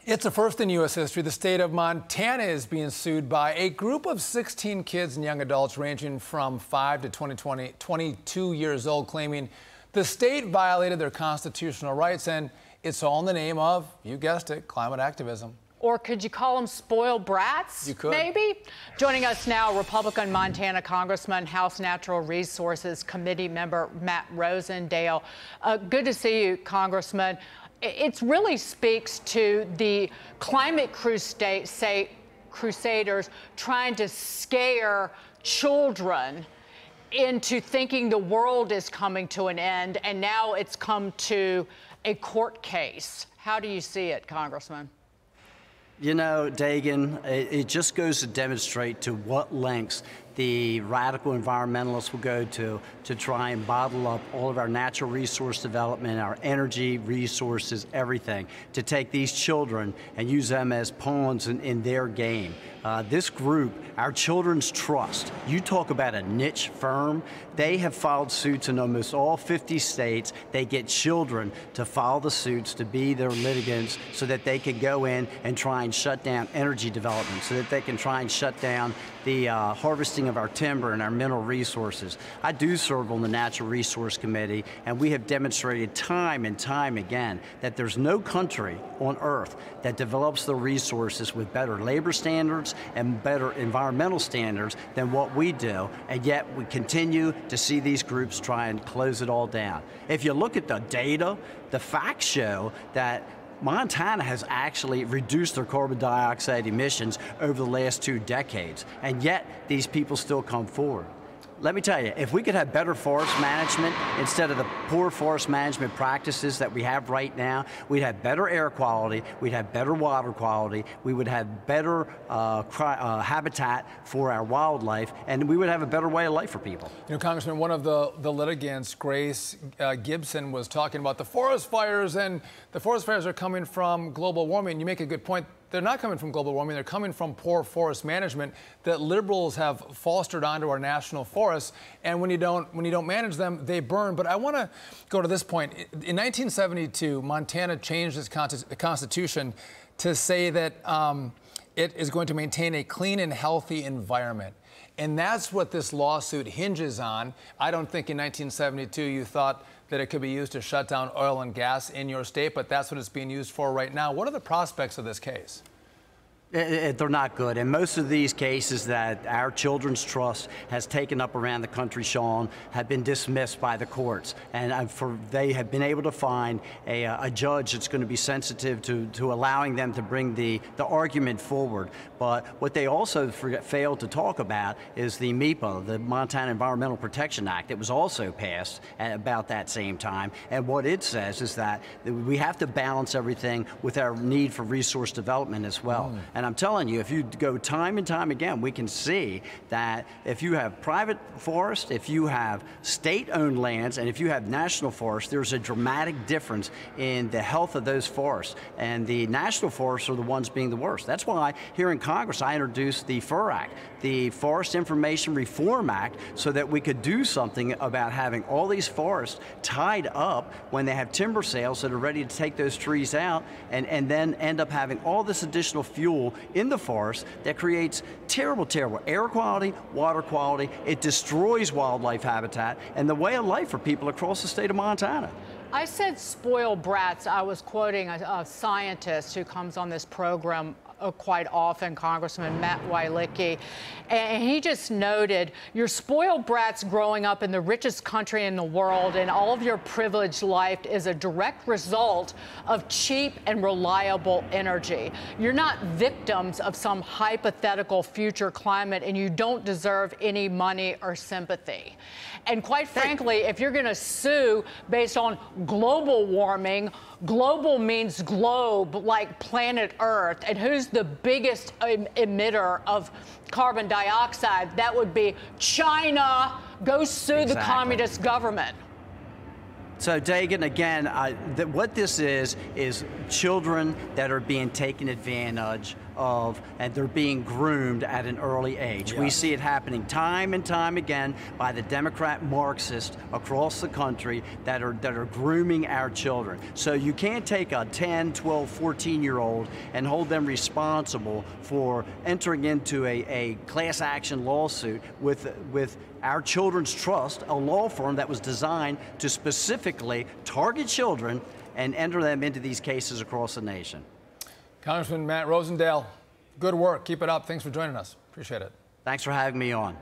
It's a first in U.S. history. The state of Montana is being sued by a group of 16 kids and young adults ranging from 5 to 22 years old, claiming the state violated their constitutional rights, and it's all in the name of, you guessed it, climate activism. Or could you call them spoiled brats? You could. Maybe. Joining us now, Republican Montana Congressman, House Natural Resources Committee member Matt Rosendale. Good to see you, Congressman. It really speaks to the climate crusaders trying to scare children into thinking the world is coming to an end, and now it's come to a court case. How do you see it, Congressman? You know, Dagan, it just goes to demonstrate to what lengths the radical environmentalists will go to try and bottle up all of our natural resource development, our energy resources, everything, to take these children and use them as pawns in their game. This group, our Children's Trust, you talk about a niche firm. They have filed suits in almost all 50 states. They get children to file the suits to be their litigants so that they can go in and try and shut down energy development, so that they can try and shut down the harvesting of our timber and our mineral resources. I do serve on the Natural Resource Committee, and we have demonstrated time and time again that there's no country on earth that develops the resources with better labor standards and better environmental standards than what we do, and yet we continue to see these groups try and close it all down. If you look at the data, the facts show that Montana has actually reduced their carbon dioxide emissions over the last 2 decades, and yet these people still come forward. Let me tell you, if we could have better forest management instead of the poor forest management practices that we have right now, we'd have better air quality, we'd have better water quality, we would have better habitat for our wildlife, and we would have a better way of life for people. You know, Congressman, one of the litigants, Grace Gibson, was talking about the forest fires, and the forest fires are coming from global warming. You make a good point. They're not coming from global warming. They're coming from poor forest management that liberals have fostered onto our national forests. And when you don't manage them, they burn. But I want to go to this point. In 1972, Montana changed its constitution to say that it is going to maintain a clean and healthy environment. And that's what this lawsuit hinges on. I don't think in 1972 you thought that it could be used to shut down oil and gas in your state, but that's what it's being used for right now. What are the prospects of this case? They're not good. And most of these cases that our Children's Trust has taken up around the country, Sean, have been dismissed by the courts. And they have been able to find a judge that's going to be sensitive to allowing them to bring the argument forward. But what they also failed to talk about is the MEPA, the Montana Environmental Protection Act. It was also passed at about that same time. And what it says is that we have to balance everything with our need for resource development as well. And I'm telling you, if you go time and time again, we can see that if you have private forest, if you have state-owned lands, and if you have national forests, there's a dramatic difference in the health of those forests. And the national forests are the ones being the worst. That's why here in Congress I introduced the FIR Act, the Forest Information Reform Act, so that we could do something about having all these forests tied up when they have timber sales that are ready to take those trees out, and then end up having all this additional fuel in the forest that creates terrible, terrible air quality, water quality. It destroys wildlife habitat and the way of life for people across the state of Montana. I said spoiled brats. I was quoting a scientist who comes on this program quite often, Congressman Matt Wielicki, and he just noted, you're spoiled brats growing up in the richest country in the world, and all of your privileged life is a direct result of cheap and reliable energy. You're not victims of some hypothetical future climate, and you don't deserve any money or sympathy. And quite frankly, if you're going to sue based on global warming, global means globe, like planet Earth. And who's the biggest emitter of carbon dioxide? That would be China. Go sue the communist government. So, Dagan, again, what this is children that are being taken advantage and they're being groomed at an early age. We see it happening time and time again by the Democrat Marxists across the country that are grooming our children. So you can't take a 10, 12, 14-year-old and hold them responsible for entering into a class action lawsuit with our Children's Trust, a law firm that was designed to specifically target children and enter them into these cases across the nation. Congressman Matt Rosendale, good work. Keep it up. Thanks for joining us. Appreciate it. Thanks for having me on.